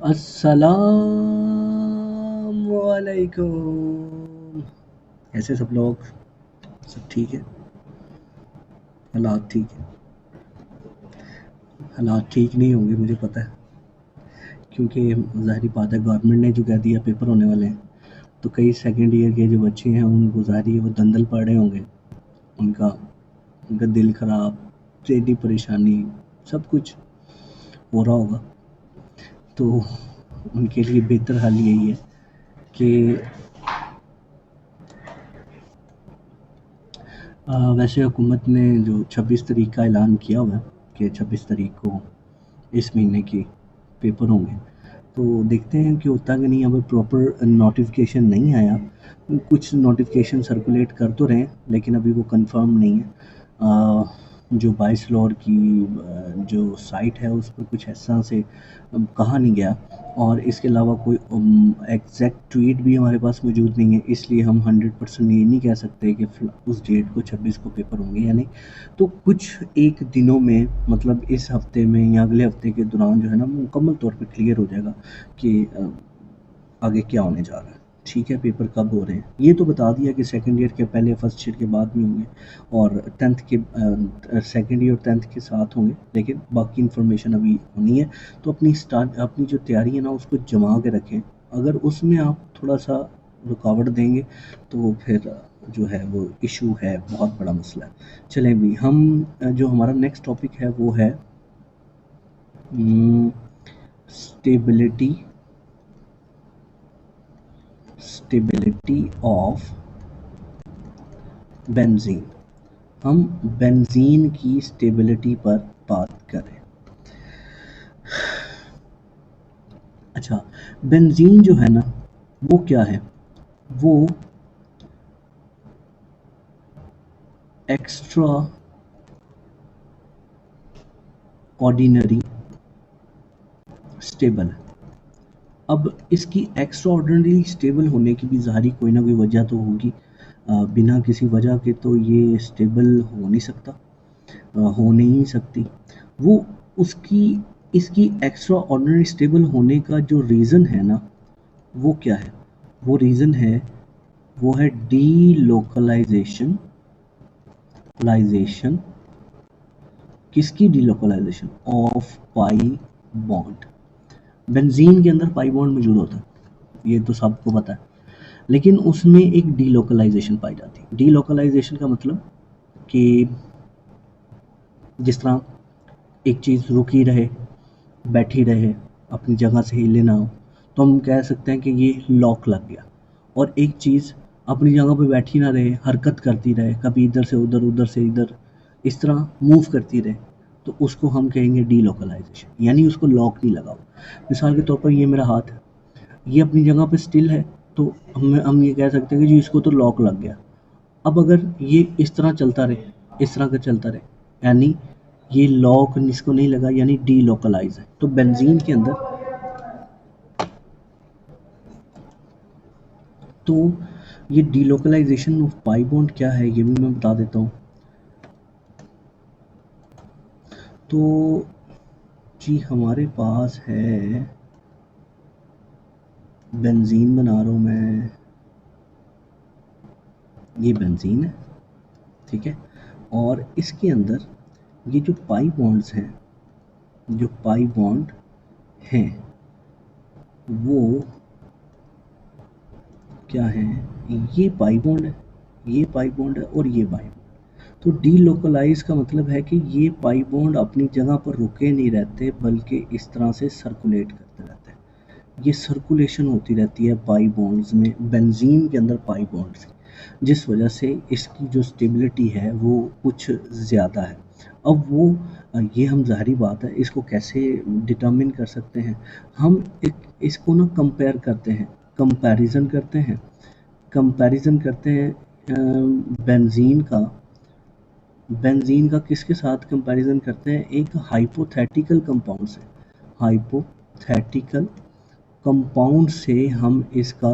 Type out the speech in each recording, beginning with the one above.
अस्सलामुअलैकुम। ऐसे सब लोग सब ठीक है? हालात ठीक है? हालात ठीक नहीं होंगे मुझे पता है, क्योंकि ज़ाहिर बात है गवर्नमेंट ने जो कह दिया पेपर होने वाले हैं, तो कई सेकंड ईयर के जो बच्चे हैं उनको ज़ाहिर है वो दंदल पड़ रहे होंगे। उनका उनका दिल ख़राब, टेढ़ी परेशानी, सब कुछ हो रहा होगा। तो उनके लिए बेहतर हाल यही है कि वैसे हुकूमत ने जो 26 तारीख का ऐलान किया हुआ है कि 26 तारीख को इस महीने के पेपर होंगे, तो देखते हैं कि होता कि नहीं। अभी प्रॉपर नोटिफिकेशन नहीं आया, कुछ नोटिफिकेशन सर्कुलेट कर तो रहे हैं लेकिन अभी वो कंफर्म नहीं है। जो बाईस फ्लोर की जो साइट है उस पर कुछ ऐसा से कहा नहीं गया, और इसके अलावा कोई एग्जैक्ट ट्वीट भी हमारे पास मौजूद नहीं है, इसलिए हम 100% ये नहीं कह सकते कि उस डेट को 26 को पेपर होंगे या नहीं। तो कुछ एक दिनों में, मतलब इस हफ्ते में या अगले हफ्ते के दौरान जो है ना मुकम्मल तौर पे क्लियर हो जाएगा कि आगे क्या होने जा रहा है। ठीक है, पेपर कब हो रहे हैं ये तो बता दिया कि सेकंड ईयर के पहले, फर्स्ट ईयर के बाद में होंगे, और टेंथ के सेकंड ईयर और टेंथ के साथ होंगे, लेकिन बाकी इन्फॉर्मेशन अभी होनी है। तो अपनी जो तैयारी है ना उसको जमा के रखें। अगर उसमें आप थोड़ा सा रुकावट देंगे तो फिर जो है वो इशू है, बहुत बड़ा मसला है। चलें भी हम जो हमारा नेक्स्ट टॉपिक है वो है स्टेबिलिटी स्टेबिलिटी ऑफ बेंजीन। हम बेंजीन की स्टेबिलिटी पर बात करें। अच्छा, बेंजीन जो है ना वो क्या है? वो एक्स्ट्रा ऑर्डिनरी स्टेबल है। अब इसकी एक्स्ट्रा ऑर्डिनरी स्टेबल होने की भी ज़ाहिर कोई ना कोई वजह तो होगी। बिना किसी वजह के तो ये स्टेबल हो नहीं सकता, हो नहीं सकती। वो उसकी इसकी एक्स्ट्रा ऑर्डिनरी स्टेबल होने का जो रीज़न है ना वो क्या है? वो रीज़न है, वो है डीलोकलाइजेशन। लाइजेशन किसकी? Delocalization of pi bond. Benzene के अंदर पाई बॉन्ड मौजूद होता है, ये तो सबको पता है, लेकिन उसमें एक डीलोकलाइजेशन पाई जाती है। डीलोकलाइजेशन का मतलब कि जिस तरह एक चीज़ रुकी रहे, बैठी रहे, अपनी जगह से हिले ना हो, तो हम कह सकते हैं कि ये लॉक लग गया। और एक चीज़ अपनी जगह पे बैठी ना रहे, हरकत करती रहे, कभी इधर से उधर, उधर से इधर, इस तरह मूव करती रहे, तो उसको हम कहेंगे डीलोकलाइजेशन, यानी उसको लॉक नहीं लगा हुआ। मिसाल के तौर पर ये मेरा हाथ है, ये अपनी जगह पे स्टिल है, तो हम ये कह सकते हैं कि जी इसको तो लॉक लग गया। अब अगर ये इस तरह चलता रहे, इस तरह का चलता रहे, यानी ये लॉक इसको नहीं लगा, यानी डीलोकलाइज है। तो बेंजीन के अंदर तो ये डीलोकलाइजेशन ऑफ पाई बॉन्ड क्या है ये भी मैं बता देता हूँ। तो जी हमारे पास है, बेंजीन बना रहा हूँ मैं, ये बेंजीन है, ठीक है। और इसके अंदर ये जो पाई बॉन्ड्स हैं, जो पाई बॉन्ड हैं वो क्या है? ये पाई बॉन्ड है, ये पाई बॉन्ड है, और ये पाई बॉन्ड। तो डीलोकलाइज का मतलब है कि ये पाई बॉन्ड अपनी जगह पर रुके नहीं रहते, बल्कि इस तरह से सर्कुलेट करते रहते हैं। ये सर्कुलेशन होती रहती है पाई बॉन्ड्स में, बेंजीन के अंदर पाई बॉन्ड्स की, जिस वजह से इसकी जो स्टेबिलिटी है वो कुछ ज़्यादा है। अब वो ये हम ज़ाहिरी बात है इसको कैसे डिटर्मिन कर सकते हैं? हम एक इसको ना कंपेयर करते हैं, कंपैरिजन करते हैं, कंपैरिजन करते हैं बेंजीन का किसके साथ कंपैरिजन करते हैं? एक हाइपोथेटिकल कंपाउंड से, हाइपोथेटिकल कंपाउंड से हम इसका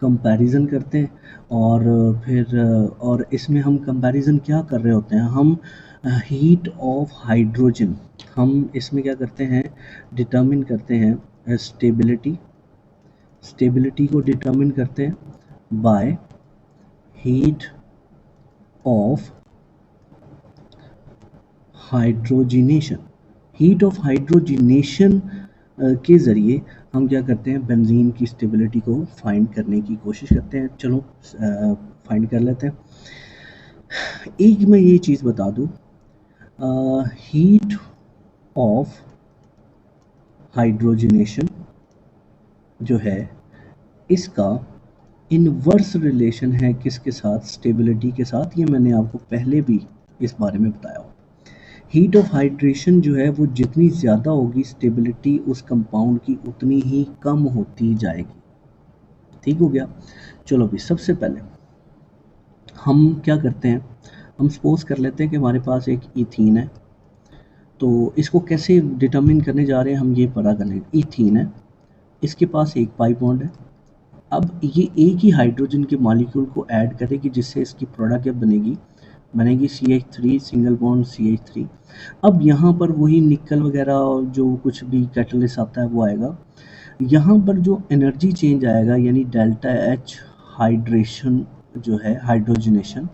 कंपैरिजन करते हैं। और फिर और इसमें हम कंपैरिजन क्या कर रहे होते हैं? हम हीट ऑफ हाइड्रोजन, हम इसमें क्या करते हैं? डिटर्मिन करते हैं स्टेबिलिटी, स्टेबिलिटी को डिटरमिन करते हैं by heat of hydrogenation. Heat of hydrogenation के ज़रिए हम क्या करते हैं, बेंजीन की स्टेबिलिटी को फाइंड करने की कोशिश करते हैं। चलो फाइंड कर लेते हैं। एक मैं ये चीज़ बता दूँ, हीट ऑफ हाइड्रोजिनेशन जो है इसका इनवर्स रिलेशन है किसके साथ, स्टेबिलिटी के साथ। ये मैंने आपको पहले भी इस बारे में बताया। हीट ऑफ हाइड्रेशन जो है वो जितनी ज़्यादा होगी, स्टेबिलिटी उस कंपाउंड की उतनी ही कम होती जाएगी। ठीक हो गया। चलो भी सबसे पहले हम क्या करते हैं, हम सपोज कर लेते हैं कि हमारे पास एक इथीन है। तो इसको कैसे डिटरमिन करने जा रहे हैं हम, ये पता करने। इथीन है, इसके पास एक पाई बॉन्ड है। अब ये एक ही हाइड्रोजन के मॉलिक्यूल को ऐड करेगी जिससे इसकी प्रोडक्ट क्या बनेगी, बनेगी CH3 सिंगल बॉन्ड CH3। अब यहाँ पर वही निकल वगैरह जो कुछ भी कैटलिस्ट आता है वो आएगा। यहाँ पर जो एनर्जी चेंज आएगा यानी डेल्टा H हाइड्रेशन जो है हाइड्रोजनेशन,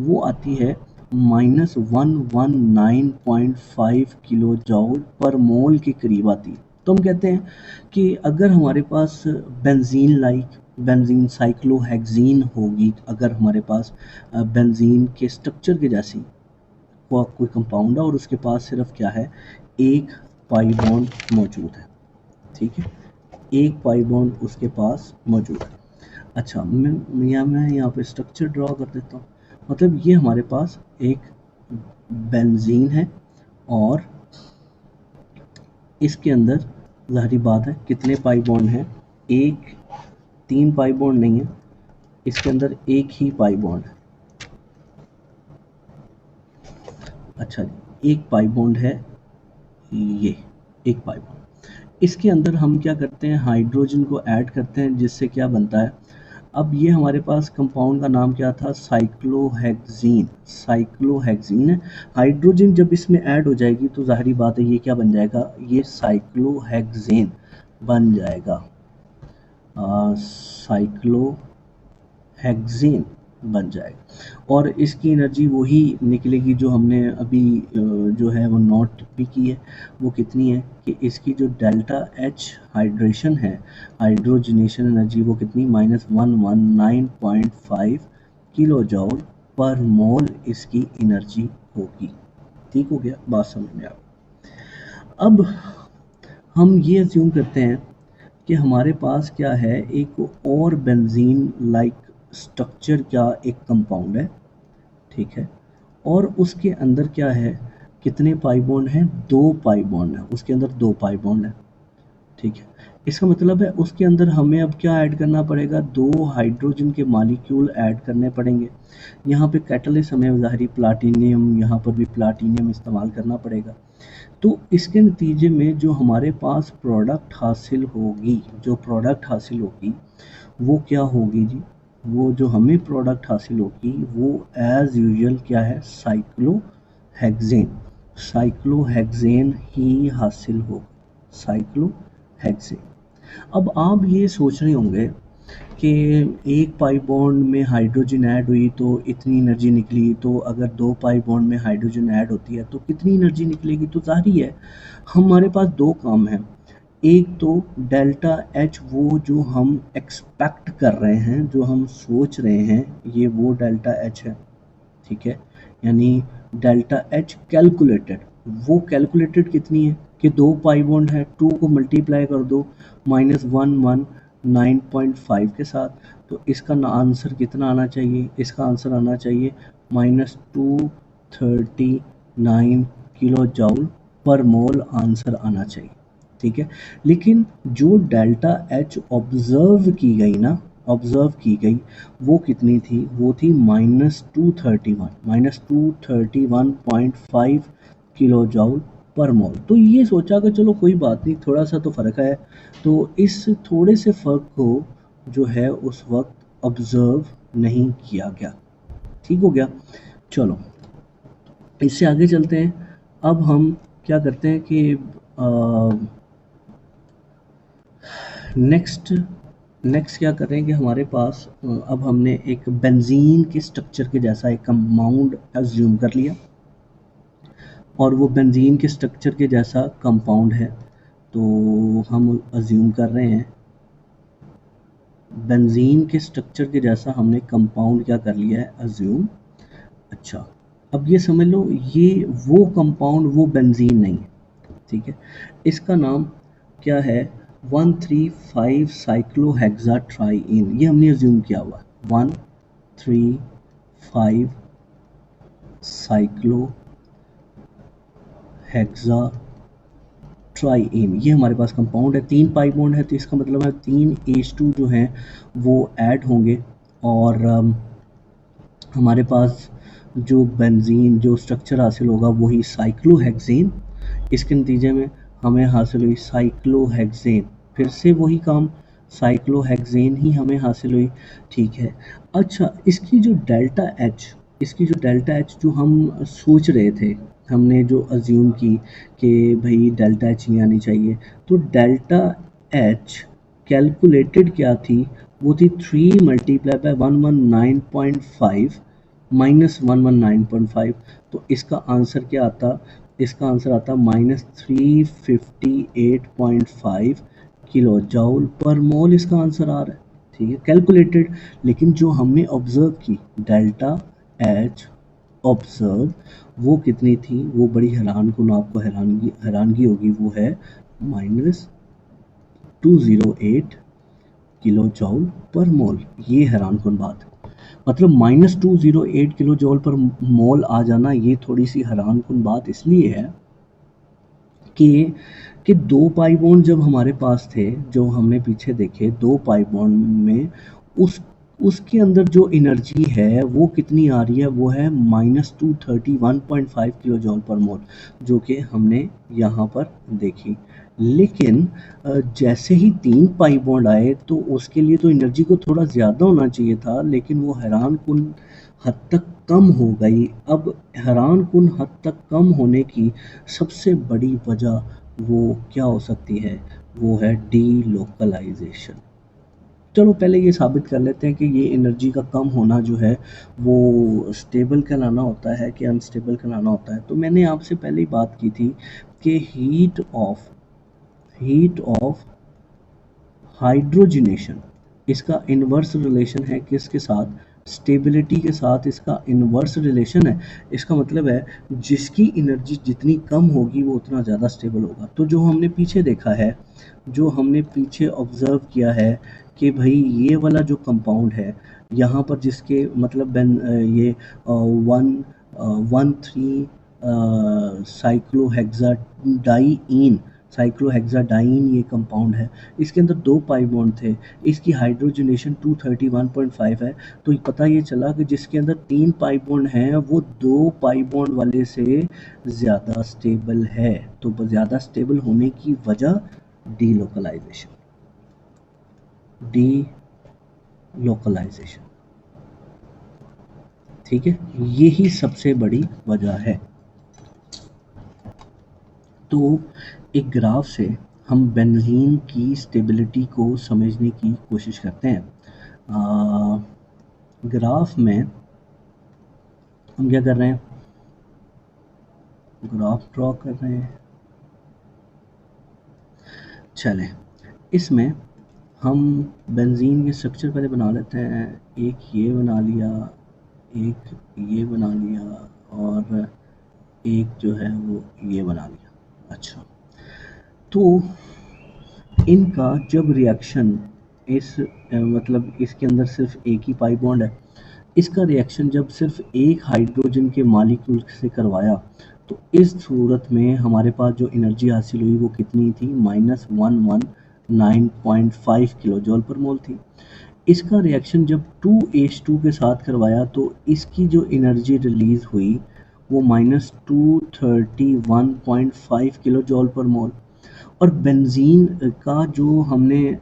वो आती है -119.5 किलो जॉल पर मोल के करीब आती है। तो हम कहते हैं कि अगर हमारे पास बेंजीन बेंजीन साइक्लोहेक्सीन होगी, अगर हमारे पास बेंजीन के स्ट्रक्चर के जैसी कोई कंपाउंड है और उसके पास सिर्फ क्या है, एक पाई बॉन्ड मौजूद है। ठीक है, एक पाई बॉन्ड उसके पास मौजूद है। अच्छा, मैं यहाँ पे स्ट्रक्चर ड्रॉ कर देता हूँ। मतलब ये हमारे पास एक बेंजीन है और इसके अंदर ज़ाहिरी बात है कितने पाई बॉन्ड हैं, एक, 3 पाई बॉन्ड नहीं है, इसके अंदर एक ही पाई बॉन्ड है। अच्छा, एक पाई बॉन्ड है, ये एक पाई बॉन्ड। इसके अंदर हम क्या करते हैं, हाइड्रोजन को ऐड करते हैं जिससे क्या बनता है। अब ये हमारे पास कंपाउंड का नाम क्या था, साइक्लोहेक्सीन। साइक्लोहेक्सीन है। हाइड्रोजन जब इसमें ऐड हो जाएगी तो ज़ाहिरी बात है ये क्या बन जाएगा, ये साइक्लोहेक्सेन बन जाएगा, साइक्लोहेक्सेन बन जाएगा। और इसकी एनर्जी वही निकलेगी जो हमने अभी जो है वो नोट भी की है। वो कितनी है कि इसकी जो डेल्टा H हाइड्रेशन है, हाइड्रोजनेशन एनर्जी, वो कितनी, -119.5 किलो जॉल पर मोल इसकी एनर्जी होगी। ठीक हो गया, बात समझ में आ गई। अब हम ये अज्यूम करते हैं कि हमारे पास क्या है, एक और बेंजीन लाइक स्ट्रक्चर का एक कंपाउंड है। ठीक है, और उसके अंदर क्या है, कितने पाई बॉन्ड हैं, 2 पाई बॉन्ड है, उसके अंदर 2 पाई बॉन्ड है। ठीक है, इसका मतलब है उसके अंदर हमें अब क्या ऐड करना पड़ेगा, 2 हाइड्रोजन के मॉलिक्यूल ऐड करने पड़ेंगे। यहाँ पे कैटलिस्ट हमें ज़ाहिरी प्लाटिनियम, यहाँ पर भी प्लाटिनियम इस्तेमाल करना पड़ेगा। तो इसके नतीजे में जो हमारे पास प्रोडक्ट हासिल होगी, जो प्रोडक्ट हासिल होगी वो क्या होगी जी, वो जो हमें प्रोडक्ट हासिल होगी वो एज़ यूजुअल क्या है, साइक्लोहेक्सेन। साइक्लोहेक्सेन ही हासिल होगा, साइक्लोहेक्सेन। अब आप ये सोच रहे होंगे कि एक पाई बॉन्ड में हाइड्रोजन ऐड हुई तो इतनी एनर्जी निकली, तो अगर 2 पाई बॉन्ड में हाइड्रोजन ऐड होती है तो कितनी एनर्जी निकलेगी। तो जाहिर है हमारे पास 2 काम हैं। एक तो डेल्टा H, वो जो हम एक्सपेक्ट कर रहे हैं, जो हम सोच रहे हैं, ये वो डेल्टा H है। ठीक है, यानी डेल्टा H कैलकुलेटेड, वो कैलकुलेटेड कितनी है कि 2 पाई बॉन्ड है, 2 को मल्टीप्लाई कर दो -119.5 के साथ, तो इसका आंसर कितना आना चाहिए, इसका आंसर आना चाहिए -239 किलो जॉल पर मोल आंसर आना चाहिए। ठीक है, लेकिन जो डेल्टा H ऑब्जर्व की गई ना, ऑब्जर्व की गई वो कितनी थी, वो थी -231.5 किलो जॉल पर मोल। तो ये सोचा कि चलो कोई बात नहीं, थोड़ा सा तो फ़र्क है, तो इस थोड़े से फ़र्क को जो है उस वक्त ऑब्जर्व नहीं किया गया। ठीक हो गया। चलो इससे आगे चलते हैं। अब हम क्या करते हैं कि नेक्स्ट नेक्स्ट क्या कर रहे हैं कि हमारे पास अब हमने एक बेंजीन के स्ट्रक्चर के जैसा एक कंपाउंड अज्यूम कर लिया, और वो बेंजीन के स्ट्रक्चर के जैसा कंपाउंड है। तो हम अज्यूम कर रहे हैं बेंजीन के स्ट्रक्चर के जैसा हमने कंपाउंड क्या कर लिया है, अज्यूम। अच्छा, अब ये समझ लो ये वो कंपाउंड वो बेंजीन नहीं है, ठीक है। इसका नाम क्या है, 135 साइक्लोहेक्साट्राईन, ये हमने अज्यूम किया हुआ 135 साइक्लोहेक्साट्राईन, ये हमारे पास कंपाउंड है। 3 पाई बॉन्ड है, तो इसका मतलब है 3 H2 जो हैं वो ऐड होंगे, और हमारे पास जो बेंजीन जो स्ट्रक्चर हासिल होगा वही साइक्लोहेक्सेन। इसके नतीजे में हमें हासिल हुई साइक्लोहेक्सेन, फिर से वही काम, साइक्लोहेक्सेन ही हमें हासिल हुई, ठीक है। अच्छा, इसकी जो डेल्टा एच जो हम सोच रहे थे, हमने जो अज्यूम की कि भाई डेल्टा एच नहीं आनी चाहिए, तो डेल्टा एच कैलकुलेटेड क्या थी, वो थी 3 मल्टीप्लाई बाय 119.5 माइनस 119.5। तो इसका आंसर क्या आता, इसका आंसर आता -358.5 किलो जूल पर मोल, इसका आंसर आ रहा है, ठीक है, कैलकुलेटेड। लेकिन जो हमने ऑब्जर्व की डेल्टा एच ऑब्जर्व, वो कितनी थी, वो बड़ी हैरानकुन, आपको हैरानगी होगी, वो है -208 किलो जूल पर मोल। ये हैरानकुन बात है, मतलब -208 किलो जूल पर मोल आ जाना, ये थोड़ी सी हैरानकुन बात इसलिए है कि 2 पाई बॉन्ड जब हमारे पास थे, जो हमने पीछे देखे 2 पाई बॉन्ड में, उसके अंदर जो एनर्जी है वो कितनी आ रही है, वो है -231.5 किलो जूल पर मोल, जो कि हमने यहाँ पर देखी। लेकिन जैसे ही 3 पाई बॉन्ड आए, तो उसके लिए तो एनर्जी को थोड़ा ज़्यादा होना चाहिए था, लेकिन वो हैरानकुन हद तक कम हो गई। अब हैरानकुन हद तक कम होने की सबसे बड़ी वजह वो क्या हो सकती है, वो है डीलोकलाइजेशन। चलो पहले ये साबित कर लेते हैं कि ये एनर्जी का कम होना जो है वो स्टेबल कहलाना होता है कि अनस्टेबल कहलाना होता है। तो मैंने आपसे पहले ही बात की थी कि हीट ऑफ हाइड्रोजनेशन, इसका इन्वर्स रिलेशन है किसके साथ, स्टेबिलिटी के साथ इसका इन्वर्स रिलेशन है। इसका मतलब है जिसकी एनर्जी जितनी कम होगी वो उतना ज़्यादा स्टेबल होगा। तो जो हमने पीछे देखा है, जो हमने पीछे ऑब्जर्व किया है कि भाई ये वाला जो कंपाउंड है यहाँ पर, जिसके मतलब ये 113 साइक्लोहेक्साडाईन, ये कंपाउंड है, इसके अंदर 2 पाई बॉन्ड थे, इसकी हाइड्रोजनेशन 231.5 है। तो पता ये चला कि जिसके अंदर 3 पाई बॉन्ड हैं वो 2 पाई बॉन्ड वाले से ज़्यादा स्टेबल है। तो ज़्यादा स्टेबल होने की वजह डीलोकलाइजेशन, ठीक है, यही सबसे बड़ी वजह है। तो एक ग्राफ से हम बेंजीन की स्टेबिलिटी को समझने की कोशिश करते हैं। ग्राफ में हम क्या कर रहे हैं, ग्राफ ड्रॉ कर रहे हैं। चलें, इसमें हम बेंजीन के स्ट्रक्चर पहले बना लेते हैं। एक ये बना लिया, एक ये बना लिया, और एक जो है वो ये बना लिया। अच्छा, तो इनका जब रिएक्शन मतलब इसके अंदर सिर्फ एक ही पाई बॉन्ड है, इसका रिएक्शन जब सिर्फ एक हाइड्रोजन के मॉलिक्यूल से करवाया, तो इस सूरत में हमारे पास जो एनर्जी हासिल हुई वो कितनी थी, -119.5 किलो जूल पर मोल थी। इसका रिएक्शन जब 2H2 के साथ करवाया, तो इसकी जो एनर्जी रिलीज़ हुई वो -231.5 किलो जूल पर मोल। और बेंजीन का जो हमने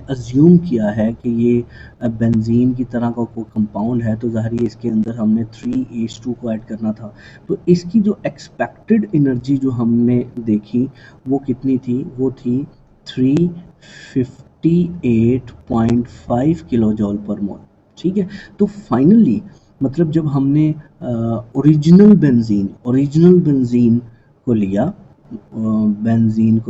अज्यूम किया है कि ये बेंजीन की तरह का कोई कंपाउंड है, तो ज़ाहिर है इसके अंदर हमने 3H2 को ऐड करना था। तो इसकी जो एक्सपेक्टेड एनर्जी जो हमने देखी वो कितनी थी, वो थी 358.5 किलो जॉल पर मोल। ठीक है, तो फाइनली मतलब जब हमने ओरिजिनल बेंजीन को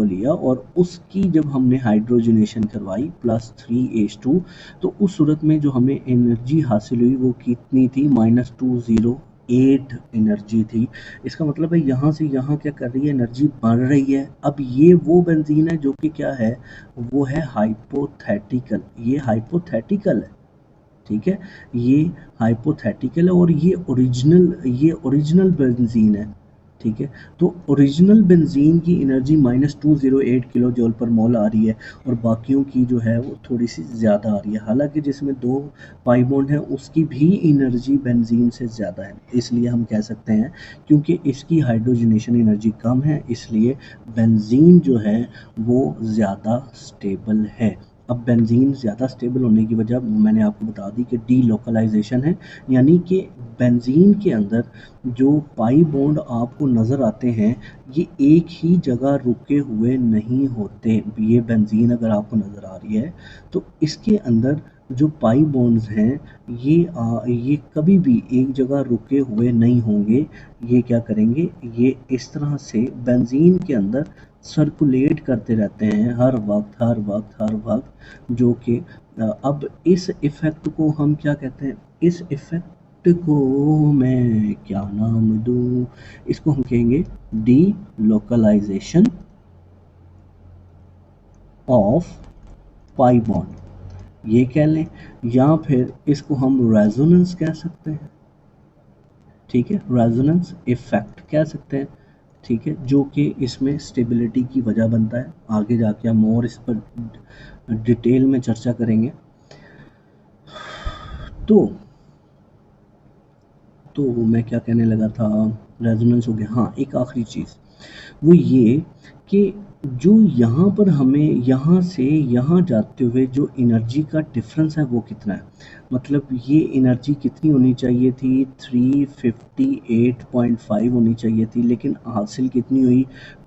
लिया, और उसकी जब हमने हाइड्रोजनेशन करवाई +3H2, तो उस सूरत में जो हमें एनर्जी हासिल हुई वो कितनी थी, -208 एनर्जी थी। इसका मतलब है यहाँ से यहाँ क्या कर रही है, एनर्जी बढ़ रही है। अब ये वो बेंजीन है जो कि क्या है, वो है हाइपोथेटिकल, ये हाइपोथेटिकल है। ठीक है, ये हाइपोथेटिकल है और ये ओरिजिनल बेंजीन है। ठीक है, तो ओरिजिनल बेंजीन की एनर्जी -208 किलो जॉल पर मोल आ रही है और बाकियों की जो है वो थोड़ी सी ज़्यादा आ रही है। हालांकि जिसमें 2 पाई बॉन्ड है उसकी भी एनर्जी बेंजीन से ज़्यादा है। इसलिए हम कह सकते हैं क्योंकि इसकी हाइड्रोजनेशन एनर्जी कम है, इसलिए बेंजीन जो है वो ज़्यादा स्टेबल है। अब बेंजीन ज़्यादा स्टेबल होने की वजह मैंने आपको बता दी कि डीलोकलाइजेशन है, यानी कि बेंजीन के अंदर जो पाई बॉन्ड आपको नज़र आते हैं ये एक ही जगह रुके हुए नहीं होते। ये बेंजीन अगर आपको नज़र आ रही है तो इसके अंदर जो पाई बॉन्ड्स हैं ये कभी भी एक जगह रुके हुए नहीं होंगे। ये क्या करेंगे, ये इस तरह से बेंजीन के अंदर सर्कुलेट करते रहते हैं हर वक्त, जो कि अब इस इफ़ेक्ट को हम क्या कहते हैं, इस इफ़ेक्ट को मैं क्या नाम दूँ, इसको हम कहेंगे डीलोकलाइजेशन ऑफ पाई बॉन्ड, ये कह लें, या फिर इसको हम रेजोनेंस कह सकते हैं। ठीक है, रेजोनेंस इफेक्ट कह सकते हैं। ठीक है, जो कि इसमें स्टेबिलिटी की वजह बनता है। आगे जाके हम और इस पर डिटेल में चर्चा करेंगे। तो मैं क्या कहने लगा था, रेजोनेंस हो गया। हाँ, एक आखिरी चीज़ वो ये कि जो यहाँ पर हमें यहाँ से यहाँ जाते हुए जो एनर्जी का डिफरेंस है वो कितना है, मतलब ये एनर्जी कितनी होनी चाहिए थी, 358.5 होनी चाहिए थी, लेकिन हासिल कितनी हुई,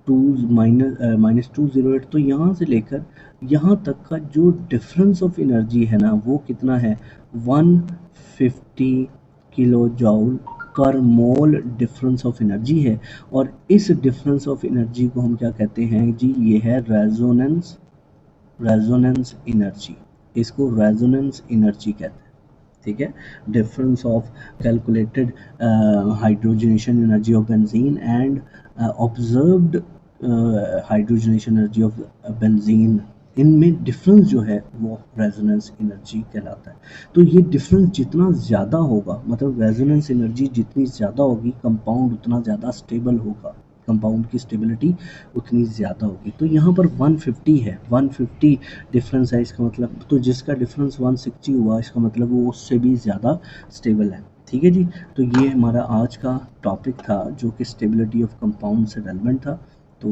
-208। तो यहाँ से लेकर यहाँ तक का जो डिफरेंस ऑफ एनर्जी है ना वो कितना है, 150 किलो जॉल पर मोल डिफरेंस ऑफ एनर्जी है। और इस डिफरेंस ऑफ एनर्जी को हम क्या कहते हैं जी, ये है रेजोनेंस एनर्जी, इसको रेजोनेंस एनर्जी कहते हैं। ठीक है, difference of calculated hydrogenation energy of benzene and observed hydrogenation energy of benzene, इनमें डिफरेंस जो है वो रेजोनेंस एनर्जी कहलाता है। तो ये डिफरेंस जितना ज़्यादा होगा, मतलब रेजोनेंस एनर्जी जितनी ज़्यादा होगी, कंपाउंड उतना ज़्यादा स्टेबल होगा, कंपाउंड की स्टेबिलिटी उतनी ज़्यादा होगी। तो यहाँ पर 150 है, 150 डिफरेंस है, इसका मतलब तो जिसका डिफरेंस 160 हुआ इसका मतलब वो उससे भी ज़्यादा स्टेबल है। ठीक है जी, तो ये हमारा आज का टॉपिक था जो कि स्टेबिलिटी ऑफ कंपाउंड से रेलेवेंट था। तो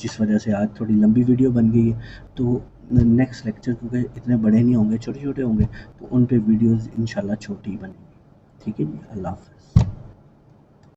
जिस वजह से आज थोड़ी लंबी वीडियो बन गई है। तो नेक्स्ट लेक्चर क्योंकि इतने बड़े नहीं होंगे, छोटे छोटे होंगे, तो उन पे वीडियोज़ इंशाल्लाह छोटी बनेंगी। ठीक है जी, अल्लाह हाफ़िज़।